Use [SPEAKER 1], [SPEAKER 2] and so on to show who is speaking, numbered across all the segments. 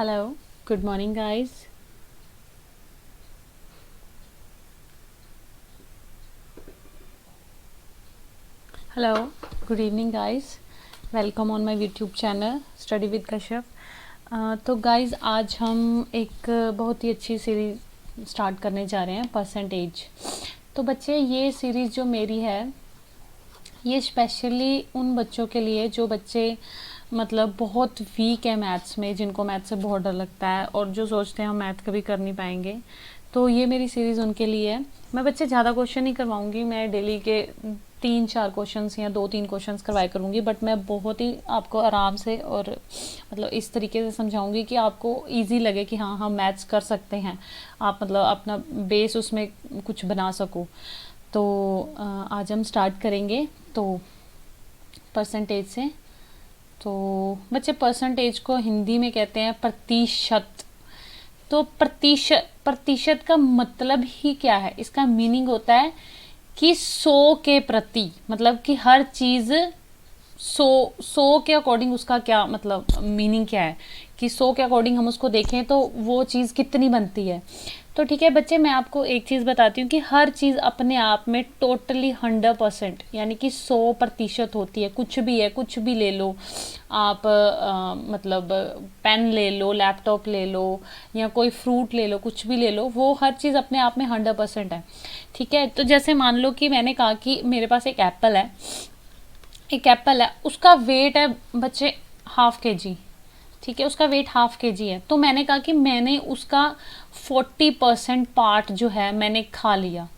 [SPEAKER 1] Hello, good morning, guys. Hello, good evening, guys. Welcome on my YouTube channel Study with Kashyap. तो guys आज हम एक बहुत ही अच्छी सीरीज स्टार्ट करने जा रहे हैं परसेंटेज। तो बच्चे ये सीरीज़ जो मेरी है ये स्पेशली उन बच्चों के लिए जो बच्चे मतलब बहुत वीक है मैथ्स में, जिनको मैथ से बहुत डर लगता है और जो सोचते हैं हम मैथ कभी कर नहीं पाएंगे। तो ये मेरी सीरीज़ उनके लिए है। मैं बच्चे ज़्यादा क्वेश्चन नहीं करवाऊंगी, मैं डेली के 3-4 क्वेश्चंस या 2-3 क्वेश्चंस करवाया करूँगी, बट मैं बहुत ही आपको आराम से और मतलब इस तरीके से समझाऊंगी कि आपको इजी लगे कि हाँ हम मैथ्स कर सकते हैं, आप मतलब अपना बेस उसमें कुछ बना सको। तो आज हम स्टार्ट करेंगे तो परसेंटेज से। तो बच्चे परसेंटेज को हिंदी में कहते हैं प्रतिशत। तो प्रतिशत का मतलब ही क्या है, इसका मीनिंग होता है कि 100 के प्रति, मतलब कि हर चीज़ 100 के अकॉर्डिंग उसका क्या मतलब मीनिंग क्या है कि 100 के अकॉर्डिंग हम उसको देखें तो वो चीज़ कितनी बनती है। तो ठीक है बच्चे, मैं आपको एक चीज़ बताती हूँ कि हर चीज़ अपने आप में टोटली 100% यानी कि 100% होती है। कुछ भी है, कुछ भी ले लो आप, मतलब पेन ले लो, लैपटॉप ले लो या कोई फ्रूट ले लो, कुछ भी ले लो, वो हर चीज़ अपने आप में 100% है। ठीक है, तो जैसे मान लो कि मैंने कहा कि मेरे पास एक एप्पल है, उसका वेट है बच्चे ½ kg। ठीक है, उसका वेट ½ kg है। तो मैंने कहा कि मैंने उसका 40% पार्ट जो है मैंने खा लिया,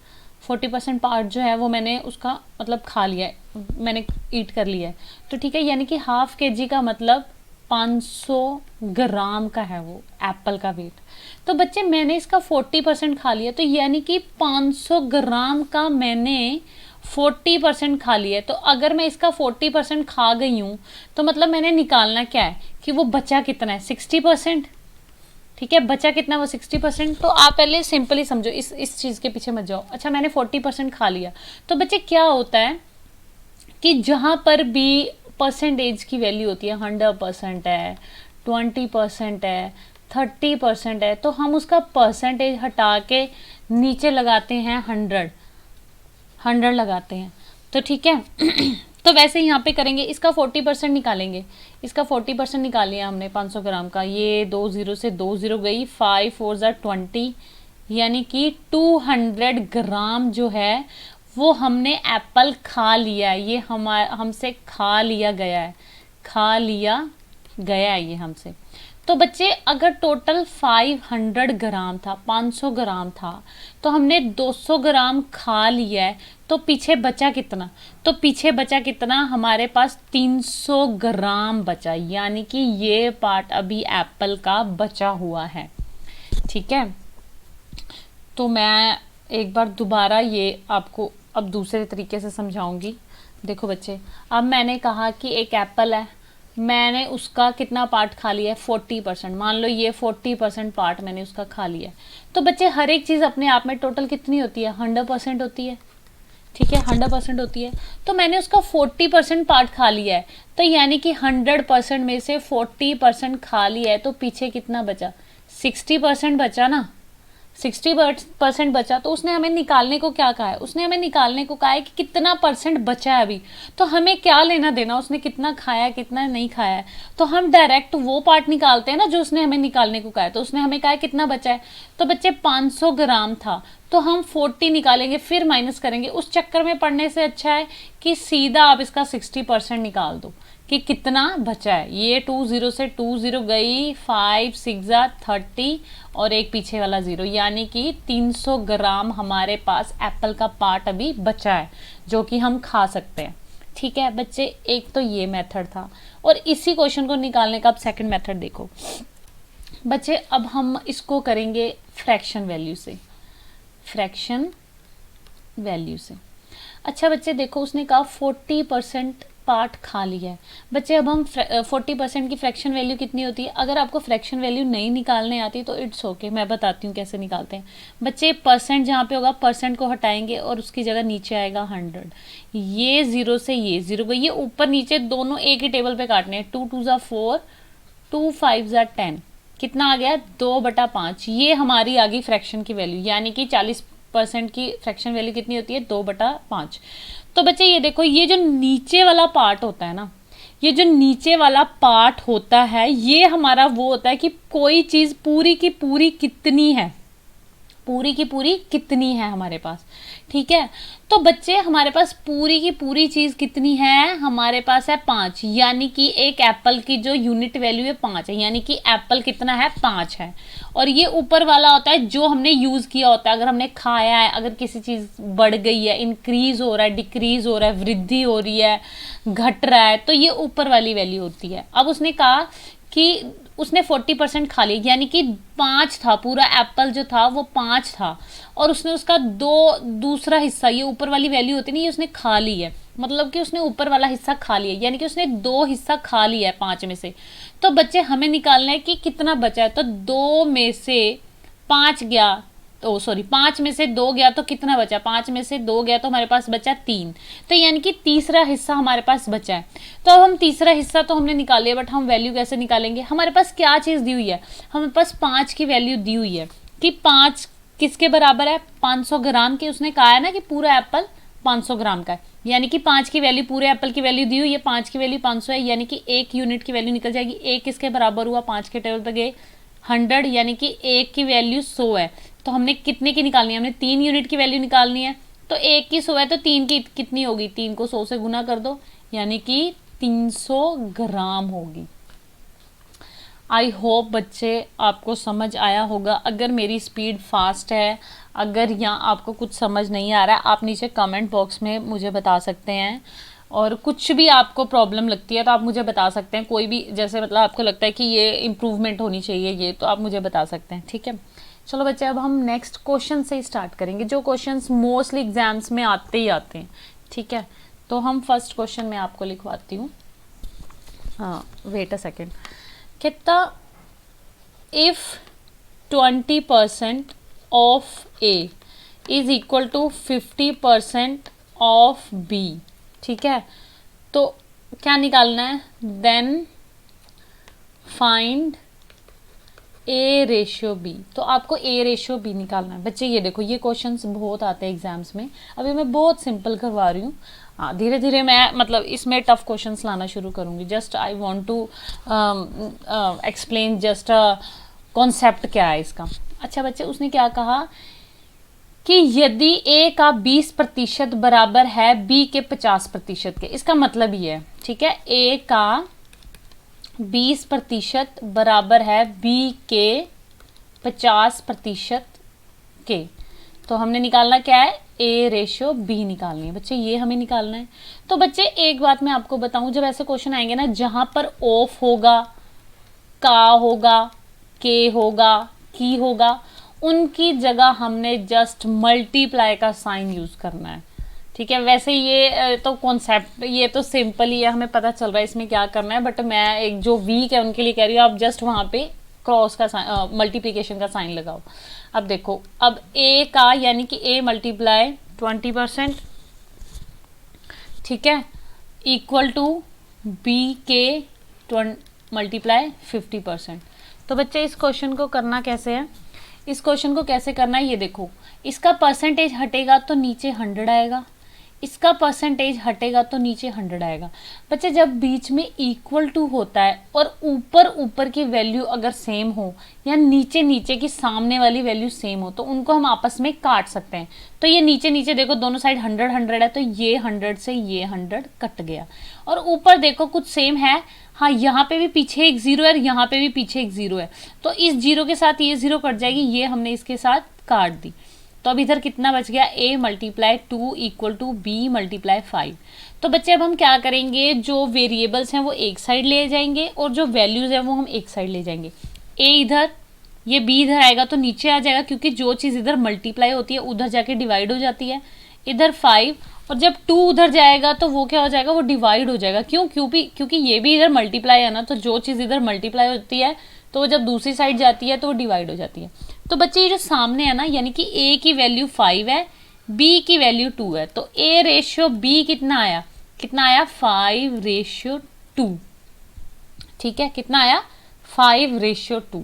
[SPEAKER 1] 40% पार्ट जो है वो मैंने उसका मतलब खा लिया है, मैंने ईट कर लिया है। तो ठीक है, यानी कि ½ kg का मतलब 500 ग्राम का है वो एप्पल का वेट। तो बच्चे मैंने इसका 40% खा लिया, तो यानी कि 500 ग्राम का मैंने 40% खा लिया है। तो अगर मैं इसका 40% खा गई हूँ तो मतलब मैंने निकालना क्या है कि वो बचा कितना है, 60%। ठीक है, बचा कितना, वो 60%। तो आप पहले सिंपली समझो, इस चीज़ के पीछे मत जाओ। अच्छा, मैंने 40% खा लिया, तो बच्चे क्या होता है कि जहाँ पर भी परसेंटेज की वैल्यू होती है, 100% है, 20% है, 30% है, तो हम उसका परसेंटेज हटा के नीचे लगाते हैं 100 लगाते हैं। तो ठीक है तो वैसे यहाँ पे करेंगे, इसका 40% निकालेंगे। इसका 40% निकाल लिया हमने 500 ग्राम का, ये 2 0 से 2 0 गई, 5 4 20, यानी कि 200 ग्राम जो है वो हमने एप्पल खा लिया है। ये हमसे खा लिया गया है, खा लिया गया है ये हमसे। तो बच्चे अगर टोटल 500 ग्राम था, 500 ग्राम था, तो हमने 200 ग्राम खा लिया है, तो पीछे बचा कितना, तो पीछे बचा कितना, हमारे पास 300 ग्राम बचा, यानी कि ये पार्ट अभी एप्पल का बचा हुआ है। ठीक है, तो मैं एक बार दोबारा ये आपको अब दूसरे तरीके से समझाऊंगी। देखो बच्चे, अब मैंने कहा कि एक एप्पल है, मैंने उसका कितना पार्ट खा लिया है, 40%। मान लो ये 40% पार्ट मैंने उसका खा लिया है। तो बच्चे हर एक चीज़ अपने आप में टोटल कितनी होती है, 100% होती है। ठीक है, 100% होती है। तो मैंने उसका 40% पार्ट खा लिया है, तो यानी कि 100% में से 40% खा लिया है, तो पीछे कितना बचा, 60% बचा ना। 60% बचा, तो उसने हमें निकालने को क्या कहा है, उसने हमें निकालने को कहा है कि कितना परसेंट बचा है अभी। तो हमें क्या लेना देना उसने कितना खाया है कितना नहीं खाया है, तो हम डायरेक्ट वो पार्ट निकालते हैं ना जो उसने हमें निकालने को कहा है। तो उसने हमें कहा है कितना बचा है, तो बच्चे 500 ग्राम था, तो हम 40 निकालेंगे फिर माइनस करेंगे। उस चक्कर में पढ़ने से अच्छा है कि सीधा आप इसका 60% निकाल दो कि कितना बचा है। ये 2 0 से 2 0 गई, 5 6 30 और एक पीछे वाला 0, यानी कि 300 ग्राम हमारे पास एप्पल का पार्ट अभी बचा है जो कि हम खा सकते हैं। ठीक है बच्चे, एक तो ये मेथड था, और इसी क्वेश्चन को निकालने का अब सेकंड मेथड देखो बच्चे। अब हम इसको करेंगे फ्रैक्शन वैल्यू से, फ्रैक्शन वैल्यू से। अच्छा बच्चे देखो, उसने कहा 40% पार्ट खा लिया है। बच्चे अब हम 40% की फ्रैक्शन वैल्यू कितनी होती है, अगर आपको फ्रैक्शन वैल्यू नहीं निकालने आती तो इट्स ओके, मैं बताती हूँ कैसे निकालते हैं। बच्चे परसेंट जहाँ पे होगा, परसेंट को हटाएंगे और उसकी जगह नीचे आएगा 100। ये 0 से ये 0 गई, ये ऊपर नीचे दोनों एक ही टेबल पे काटने हैं, 2 2 4, 2 5 10। कितना आ गया 2/5, ये हमारी आ गई फ्रैक्शन की वैल्यू, यानी कि 40% की फ्रैक्शन वैल्यू कितनी होती है 2/5। तो बच्चे ये देखो, ये जो नीचे वाला पार्ट होता है ना, ये जो नीचे वाला पार्ट होता है ये हमारा वो होता है कि कोई चीज पूरी की पूरी कितनी है, पूरी की पूरी कितनी है हमारे पास। ठीक है, तो बच्चे हमारे पास पूरी की पूरी चीज कितनी है, हमारे पास है 5, यानी कि एक एप्पल की जो यूनिट वैल्यू है 5 है, यानी कि एप्पल कितना है 5 है। और ये ऊपर वाला होता है जो हमने यूज किया होता है, अगर हमने खाया है, अगर किसी चीज बढ़ गई है, इंक्रीज हो रहा है, डिक्रीज हो रहा है, वृद्धि हो रही है, घट रहा है, तो ये ऊपर वाली वैल्यू होती है। अब उसने कहा कि उसने 40% खा लिया, यानी कि 5 था, पूरा एप्पल जो था वो 5 था, और उसने उसका दूसरा हिस्सा, ये ऊपर वाली वैल्यू होती नहीं, ये उसने खा ली है, मतलब कि उसने ऊपर वाला हिस्सा खा लिया, यानी कि उसने 2 हिस्सा खा लिया है 5 में से। तो बच्चे हमें निकालना है कि कितना बचा है, तो 2 में से 5 गया, ओ सॉरी 5 में से 2 गया तो कितना बचा, 5 में से 2 गया तो हमारे पास बचा 3, तो यानी कि तीसरा हिस्सा हमारे पास बचा है। तो अब हम तीसरा हिस्सा तो हमने निकाल लिया, बट हम वैल्यू कैसे निकालेंगे, हमारे पास क्या चीज़ दी हुई है, हमारे पास 5 की वैल्यू दी हुई है कि 5 किसके बराबर है, 500 ग्राम की। उसने कहा है ना कि पूरा एप्पल 500 ग्राम का है, यानी कि 5 की वैल्यू, पूरे एप्पल की वैल्यू दी हुई है, 5 की वैल्यू 500 है, यानी कि 1 यूनिट की वैल्यू निकल जाएगी। 1 किसके बराबर हुआ, 5 के टेबल पे गए 100, यानी कि 1 की वैल्यू 100 है। तो हमने कितने की निकालनी है, हमने 3 यूनिट की वैल्यू निकालनी है। तो 1 की 100 है तो 3 की कितनी होगी, 3 को 100 से गुना कर दो, यानी कि 300 ग्राम होगी। आई होप बच्चे आपको समझ आया होगा। अगर मेरी स्पीड फास्ट है, अगर यहाँ आपको कुछ समझ नहीं आ रहा है, आप नीचे कमेंट बॉक्स में मुझे बता सकते हैं, और कुछ भी आपको प्रॉब्लम लगती है तो आप मुझे बता सकते हैं, कोई भी जैसे मतलब आपको लगता है कि ये इम्प्रूवमेंट होनी चाहिए ये, तो आप मुझे बता सकते हैं। ठीक है, चलो बच्चे अब हम नेक्स्ट क्वेश्चन से ही स्टार्ट करेंगे, जो क्वेश्चंस मोस्टली एग्जाम्स में आते ही आते हैं। ठीक है, तो हम फर्स्ट क्वेश्चन में आपको लिखवाती हूँ। हाँ वेट अ सेकेंड। कितना, if 20% of A is equal to 50% of B, ठीक है, तो क्या निकालना है, then find A ratio B. तो आपको ए रेशियो बी निकालना है। बच्चे ये देखो, ये क्वेश्चंस बहुत आते हैं एग्जाम्स में, अभी मैं बहुत सिंपल करवा रही हूँ। हाँ धीरे धीरे मैं मतलब इसमें टफ क्वेश्चंस लाना शुरू करूँगी। Just I want to explain just concept क्या है इसका। अच्छा बच्चे, उसने क्या कहा कि यदि ए का 20% बराबर है बी के 50% के, इसका मतलब ये है, ठीक है, ए का 20% बराबर है बी के 50% के, तो हमने निकालना क्या है, ए रेशियो बी निकालनी है। बच्चे ये हमें निकालना है। तो बच्चे एक बात मैं आपको बताऊं, जब ऐसे क्वेश्चन आएंगे ना जहां पर ऑफ होगा, का होगा, के होगा, की होगा, उनकी जगह हमने जस्ट मल्टीप्लाई का साइन यूज करना है। ठीक है, वैसे ये तो कॉन्सेप्ट ये तो सिंपल ही है, हमें पता चल रहा है इसमें क्या करना है, बट मैं एक जो वीक है उनके लिए कह रही हूँ, आप जस्ट वहाँ पे क्रॉस का मल्टीप्लिकेशन का साइन लगाओ। अब देखो, अब ए का यानी कि ए मल्टीप्लाई 20%, ठीक है, इक्वल टू बी के मल्टीप्लाई 50%। तो बच्चे इस क्वेश्चन को करना कैसे है, इस क्वेश्चन को कैसे करना है, ये देखो, इसका परसेंटेज हटेगा तो नीचे 100 आएगा, इसका परसेंटेज हटेगा तो नीचे 100 आएगा। बच्चे जब बीच में इक्वल टू होता है और ऊपर ऊपर की वैल्यू अगर सेम हो या नीचे नीचे की सामने वाली वैल्यू सेम हो तो उनको हम आपस में काट सकते हैं। तो ये नीचे नीचे देखो दोनों साइड 100 100 है, तो ये 100 से ये 100 कट गया, और ऊपर देखो कुछ सेम है, हाँ यहाँ पे भी पीछे एक 0 है, यहाँ पे भी पीछे एक 0 है, तो इस 0 के साथ ये 0 कट जाएगी, ये हमने इसके साथ काट दी। तो अब इधर कितना बच गया, a multiply 2 equal to B multiply 5। तो बच्चे अब हम क्या करेंगे, जो वेरिएबल्स हैं वो एक साइड ले जाएंगे और जो वैल्यूज हैं वो हम एक साइड ले जाएंगे। a इधर, ये b इधर आएगा तो नीचे आ जाएगा, क्योंकि जो चीज़ इधर मल्टीप्लाई होती है उधर जाके डिवाइड हो जाती है। इधर 5, और जब 2 उधर जाएगा तो वो क्या हो जाएगा, वो डिवाइड हो जाएगा। क्यों, क्योंकि ये भी इधर मल्टीप्लाई है ना, तो जो चीज़ इधर मल्टीप्लाई होती है तो वो जब दूसरी साइड जाती है तो वो डिवाइड हो जाती है। तो बच्चे ये जो सामने है ना, यानी कि a की वैल्यू 5 है, b की वैल्यू 2 है, तो a रेशियो b कितना आया, 5:2। ठीक है, कितना आया, 5:2।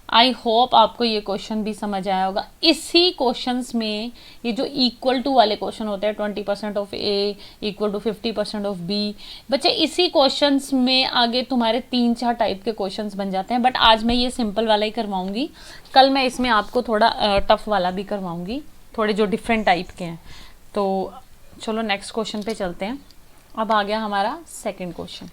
[SPEAKER 1] आई होप आपको ये क्वेश्चन भी समझ आया होगा। इसी क्वेश्चंस में ये जो इक्वल टू वाले क्वेश्चन होते हैं 20% of A equal to 50% of B, बच्चे इसी क्वेश्चंस में आगे तुम्हारे 3-4 टाइप के क्वेश्चंस बन जाते हैं। बट आज मैं ये सिंपल वाला ही करवाऊंगी, कल मैं इसमें आपको थोड़ा टफ वाला भी करवाऊंगी, थोड़े जो डिफरेंट टाइप के हैं। तो चलो नेक्स्ट क्वेश्चन पे चलते हैं। अब आ गया हमारा सेकेंड क्वेश्चन।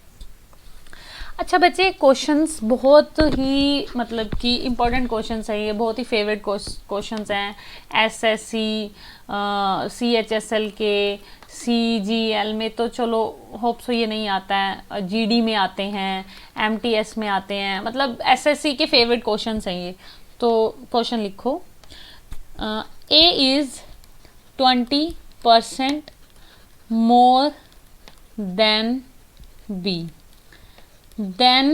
[SPEAKER 1] अच्छा बच्चे, क्वेश्चंस बहुत ही मतलब कि इम्पोर्टेंट क्वेश्चंस हैं, ये बहुत ही फेवरेट क्वेश्चंस हैं। एसएससी, सीएचएसएल के, सीजीएल में तो चलो होप सो ये नहीं आता है, जीडी में आते हैं, एमटीएस में आते हैं, मतलब एसएससी के फेवरेट क्वेश्चंस हैं ये। तो क्वेश्चन लिखो, A is 20% more than B, then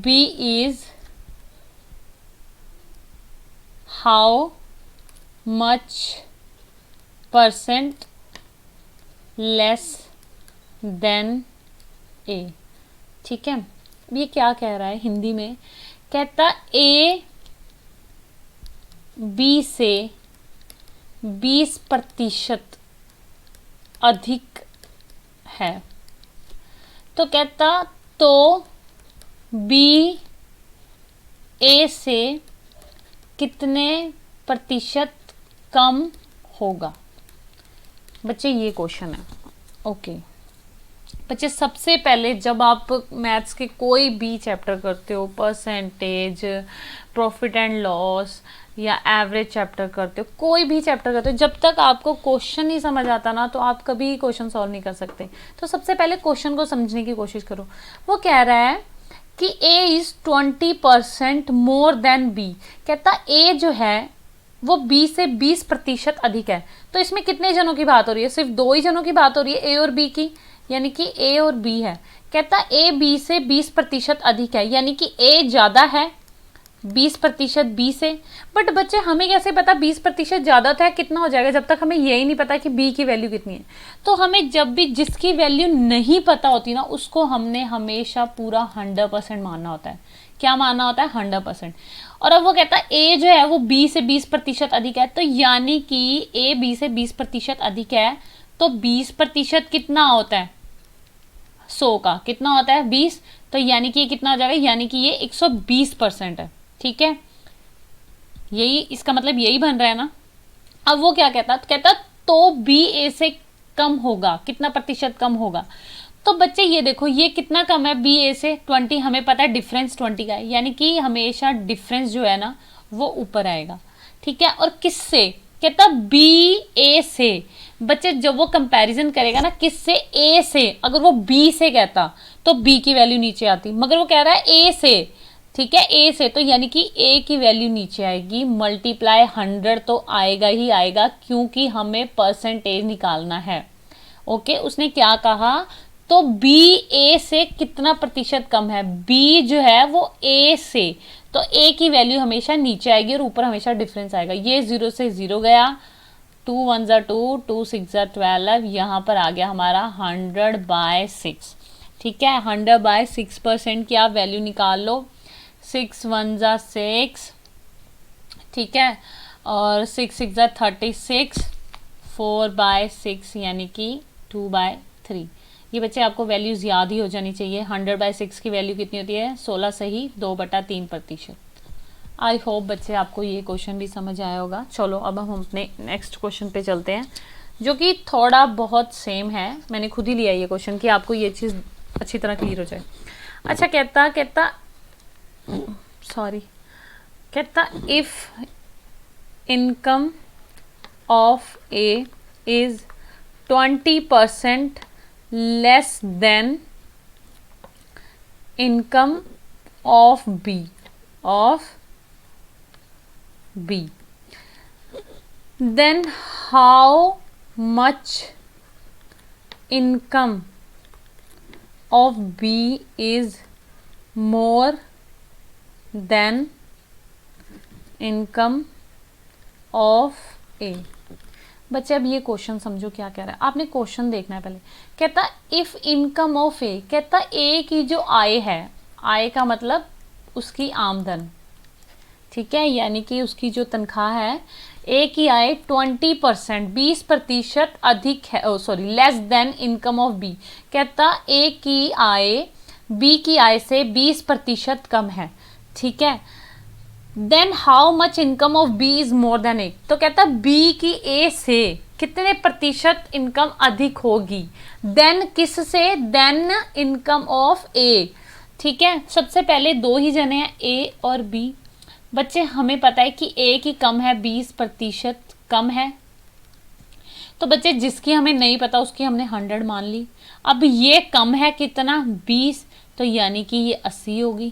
[SPEAKER 1] B is how much percent less than A। ठीक है, ये क्या कह रहा है हिंदी में? कहता A B से 20% अधिक है। तो कहता तो बी ए से कितने प्रतिशत कम होगा? बच्चे ये क्वेश्चन है। ओके बच्चे, सबसे पहले जब आप मैथ्स के कोई भी चैप्टर करते हो, परसेंटेज, प्रॉफिट एंड लॉस या एवरेज चैप्टर करते हो, कोई भी चैप्टर करते हो, जब तक आपको क्वेश्चन नहीं समझ आता ना तो आप कभी क्वेश्चन सॉल्व नहीं कर सकते। तो सबसे पहले क्वेश्चन को समझने की कोशिश करो। वो कह रहा है कि A is 20% more then B। कहता A जो है वो B से 20% अधिक है। तो इसमें कितने जनों की बात हो रही है? सिर्फ 2 ही जनों की बात हो रही है, A और B की, यानी कि A और B है। कहता A B से 20% अधिक है, यानी कि A ज़्यादा है 20% B से। बट बच्चे हमें कैसे पता 20% ज़्यादा था कितना हो जाएगा, जब तक हमें यही नहीं पता कि B की वैल्यू कितनी है। तो हमें जब भी जिसकी वैल्यू नहीं पता होती ना, उसको हमने हमेशा पूरा 100% मानना होता है। क्या मानना होता है? 100%। और अब वो कहता है A जो है वो B से 20% अधिक है, तो यानी कि A B से 20% अधिक है, तो 20% कितना होता है? 100 का कितना होता है? 20। तो यानी कि ये कितना हो जाएगा? यानी कि ये 120% है। ठीक है, यही इसका मतलब यही बन रहा है ना। अब वो क्या कहता? कहता तो बी ए से कम होगा, कितना प्रतिशत कम होगा? तो बच्चे ये देखो, ये कितना कम है बी ए से? 20। हमें पता है डिफरेंस 20 का है, यानी कि हमेशा डिफरेंस जो है ना वो ऊपर आएगा। ठीक है, और किससे? कहता बी ए से। बच्चे जब वो कंपैरिजन करेगा ना किससे? ए से। अगर वो बी से कहता तो बी की वैल्यू नीचे आती, मगर वो कह रहा है ए से। ठीक है, ए से, तो यानी कि ए की वैल्यू नीचे आएगी। मल्टीप्लाई 100 तो आएगा ही आएगा, क्योंकि हमें परसेंटेज निकालना है। ओके, उसने क्या कहा? तो बी ए से कितना प्रतिशत कम है? बी जो है वो ए से, तो ए की वैल्यू हमेशा नीचे आएगी और ऊपर हमेशा डिफरेंस आएगा। ये 0 से 0 गया, 2 1 ज़ा 2, 2 6 ज़ा 12, यहाँ पर आ गया हमारा 100/6। ठीक है, 100/6% की आप वैल्यू निकाल लो। 6 1 ज़ा 6, ठीक है, और 6 6 ज़ा 36, 4/6 यानी कि 2/3। ये बच्चे आपको वैल्यूज़ याद ही हो जानी चाहिए। 100/6 की वैल्यू कितनी होती है? 16 सही 2/3%। आई होप बच्चे आपको ये क्वेश्चन भी समझ आया होगा। चलो अब हम अपने नेक्स्ट क्वेश्चन पे चलते हैं, जो कि थोड़ा बहुत सेम है। मैंने खुद ही लिया ये क्वेश्चन कि आपको ये चीज़ अच्छी तरह क्लियर हो जाए। अच्छा, कहता if income of A is 20% less than income of B, then how much income of B is more than income of A। बच्चे अब ये क्वेश्चन समझो क्या कह रहा है। आपने क्वेश्चन देखना है पहले। कहता इफ़ इनकम ऑफ ए, कहता ए की जो आय है, आय का मतलब उसकी आमदन, ठीक है, यानी कि उसकी जो तनख्वाह है ए की आय 20%, 20% अधिक है, sorry less than income of B. कहता ए की आय बी की आय से 20% कम है, ठीक है। Then how much income of B is more than A, तो कहता बी की ए से कितने प्रतिशत इनकम अधिक होगी, देन किस से, देन इनकम ऑफ ए, ठीक है। सबसे पहले दो ही जने हैं ए और बी। बच्चे हमें पता है कि ए की कम है, 20% कम है, तो बच्चे जिसकी हमें नहीं पता उसकी हमने 100 मान ली। अब ये कम है कितना, 20, तो यानी कि ये 80 होगी,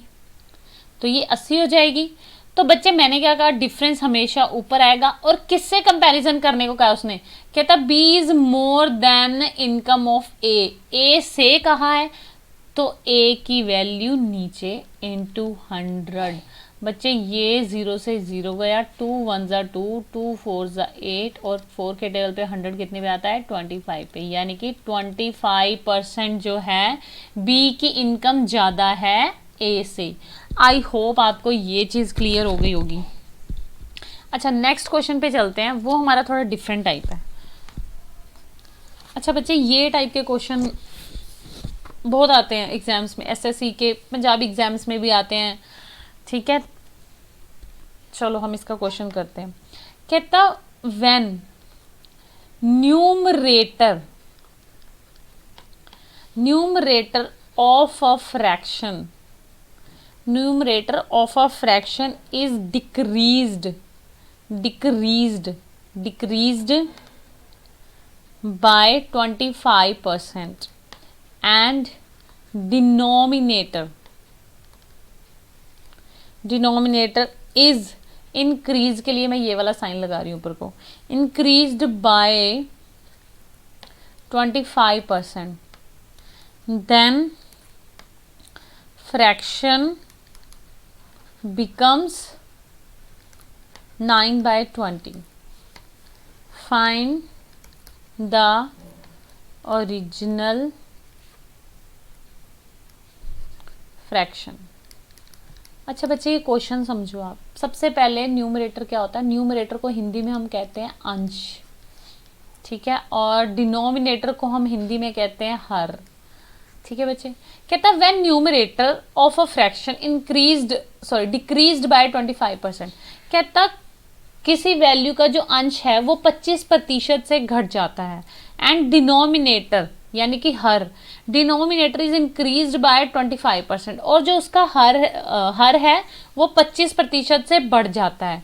[SPEAKER 1] तो ये 80 हो जाएगी। तो बच्चे मैंने क्या कहा, डिफरेंस हमेशा ऊपर आएगा। और किससे कंपैरिजन करने को कहा उसने, कहता B is more than income of A से कहा है, तो ए की वैल्यू नीचे इनटू 100। बच्चे ये 0 से 0 गया, 2 1 जा 2, 2 4 जा 8, और 4 के टेबल पे 100 कितने पे आता है, 25 पे, यानी कि 25% जो है बी की इनकम ज़्यादा है ए से। आई होप आपको ये चीज़ क्लियर हो गई होगी। अच्छा, नेक्स्ट क्वेश्चन पे चलते हैं, वो हमारा थोड़ा डिफरेंट टाइप है। अच्छा बच्चे, ये टाइप के क्वेश्चन बहुत आते हैं एग्जाम्स में, एसएससी के, पंजाबी एग्जाम्स में भी आते हैं, ठीक है। चलो हम इसका क्वेश्चन करते हैं। कहता when numerator of a fraction, numerator of a fraction is decreased by 25% and denominator is increase, के लिए मैं ये वाला साइन लगा रही हूँ ऊपर को, increased by 25%, then fraction becomes 9/20. Find the original fraction. अच्छा बच्चे, ये क्वेश्चन समझो आप। सबसे पहले न्यूमरेटर क्या होता है, न्यूमरेटर को हिंदी में हम कहते हैं अंश, ठीक है, और डिनोमिनेटर को हम हिंदी में कहते हैं हर, ठीक है बच्चे। कहता है when numerator of a fraction decreased bye 25%, कहता किसी वैल्यू का जो अंश है वो 25% से घट जाता है, एंड डिनोमिनेटर यानी कि हर, डिनोमिनेटर इज इंक्रीज्ड बाय 25%, और जो उसका हर है वो 25% से बढ़ जाता है।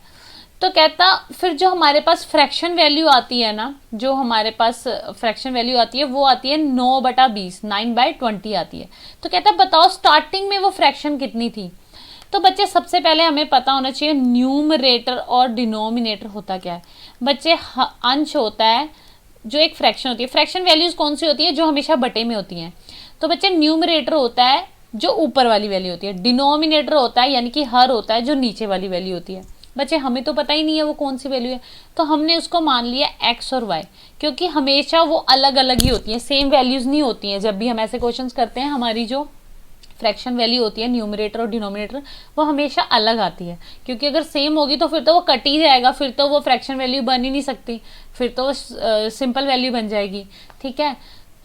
[SPEAKER 1] तो कहता फिर जो हमारे पास फ्रैक्शन वैल्यू आती है ना, जो हमारे पास फ्रैक्शन वैल्यू आती है वो आती है 9/20, 9/20 आती है। तो कहता बताओ स्टार्टिंग में वो फ्रैक्शन कितनी थी। तो बच्चे सबसे पहले हमें पता होना चाहिए न्यूमरेटर और डिनोमिनेटर होता क्या है। बच्चे अंश होता है जो एक फ्रैक्शन होती है, फ्रैक्शन वैल्यूज कौन सी होती है, जो हमेशा बटे में होती हैं। तो बच्चे न्यूमरेटर होता है जो ऊपर वाली वैल्यू होती है, डिनोमिनेटर होता है यानी कि हर होता है जो नीचे वाली वैल्यू होती है। बच्चे हमें तो पता ही नहीं है वो कौन सी वैल्यू है, तो हमने उसको मान लिया एक्स और वाई, क्योंकि हमेशा वो अलग अलग ही होती हैं, सेम वैल्यूज नहीं होती हैं। जब भी हम ऐसे क्वेश्चंस करते हैं हमारी जो फ्रैक्शन वैल्यू होती है न्यूमरेटर और डिनोमिनेटर वो हमेशा अलग आती है, क्योंकि अगर सेम होगी तो फिर तो वो कट ही जाएगा, फिर तो वो फ्रैक्शन वैल्यू बन ही नहीं सकती, फिर तो सिंपल वैल्यू बन जाएगी, ठीक है।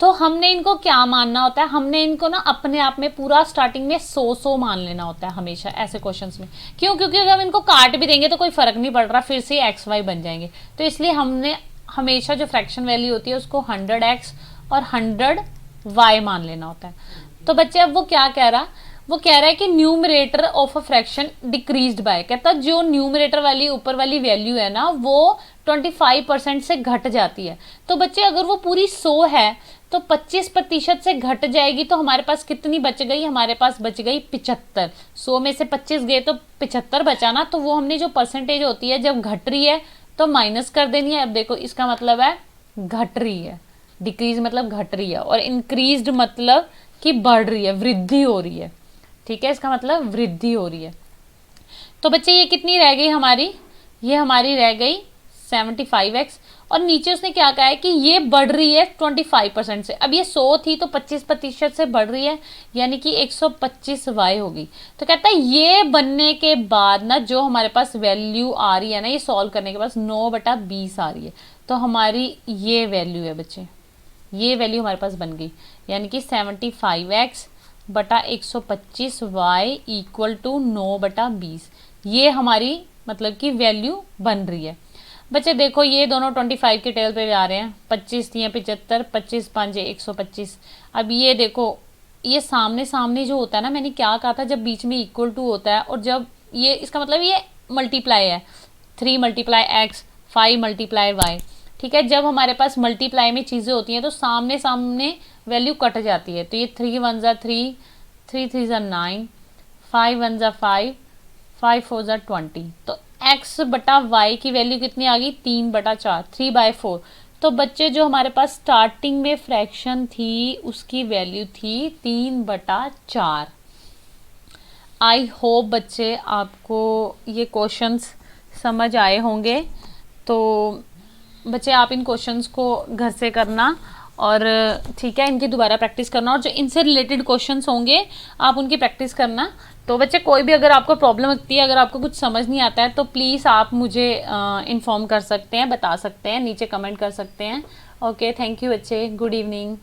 [SPEAKER 1] तो हमने इनको क्या मानना होता है, हमने इनको ना अपने आप में पूरा स्टार्टिंग में 100 मान लेना होता है हमेशा ऐसे क्वेश्चंस में। क्यों, क्योंकि अगर हम इनको काट भी देंगे तो कोई फर्क नहीं पड़ रहा, फिर से एक्स वाई बन जाएंगे। तो इसलिए हमने हमेशा जो फ्रैक्शन वैल्यू होती है उसको 100x और 100y मान लेना होता है। तो बच्चे अब वो क्या कह रहा, वो कह रहा है कि numerator of a fraction decreased bye, कहता जो न्यूमरेटर वाली ऊपर वाली वैल्यू है ना वो 25% से घट जाती है। तो बच्चे अगर वो पूरी 100 है तो 25% से घट जाएगी, तो हमारे पास कितनी बच गई, हमारे पास बच गई 75। 100 में से 25 गए तो 75 बचा ना, तो वो हमने जो परसेंटेज होती है जब घट रही है तो माइनस कर देनी है। अब देखो इसका मतलब है घट रही है, डिक्रीज मतलब घट रही है, और इंक्रीज्ड मतलब कि बढ़ रही है, वृद्धि हो रही है, ठीक है, इसका मतलब वृद्धि हो रही है। तो बच्चे ये कितनी रह गई हमारी, ये हमारी रह गई 75x, और नीचे उसने क्या कहा है कि ये बढ़ रही है 25% से। अब ये 100 थी तो 25% से बढ़ रही है, यानी कि 125y होगी। तो कहता है ये बनने के बाद ना जो हमारे पास वैल्यू आ रही है ना, ये सॉल्व करने के बाद 9/20 आ रही है। तो हमारी ये वैल्यू है बच्चे, ये वैल्यू हमारे पास बन गई, यानी कि 75x बटा 125y इक्वल टू 9/20। ये हमारी मतलब कि वैल्यू बन रही है। बच्चे देखो ये दोनों 25 के टेल पे जा रहे हैं, 25 दिए 75, 25 5 125। अब ये देखो ये सामने सामने जो होता है ना, मैंने क्या कहा था, जब बीच में इक्वल टू होता है और जब ये इसका मतलब ये मल्टीप्लाई है, 3 मल्टीप्लाई एक्स 5 मल्टीप्लाई वाई। ठीक है, जब हमारे पास मल्टीप्लाई में चीज़ें होती हैं तो सामने सामने वैल्यू कट जाती है। तो ये 3 1 ज़ा 3, 3 3 ज़ा 9, 5 1 ज़ा 5, 5 4 ज़ा 20। तो x बटा y की वैल्यू कितनी आ गई, 3/4, 3/4। तो बच्चे जो हमारे पास स्टार्टिंग में फ्रैक्शन थी उसकी वैल्यू थी 3/4। आई होप बच्चे आपको ये क्वेश्चंस समझ आए होंगे। तो बच्चे आप इन क्वेश्चंस को घर से करना और ठीक है, इनकी दोबारा प्रैक्टिस करना, और जो इनसे रिलेटेड क्वेश्चंस होंगे आप उनकी प्रैक्टिस करना। तो बच्चे कोई भी अगर आपको प्रॉब्लम लगती है, अगर आपको कुछ समझ नहीं आता है तो प्लीज़ आप मुझे इन्फॉर्म कर सकते हैं, बता सकते हैं, नीचे कमेंट कर सकते हैं। ओके, थैंक यू बच्चे, गुड इवनिंग।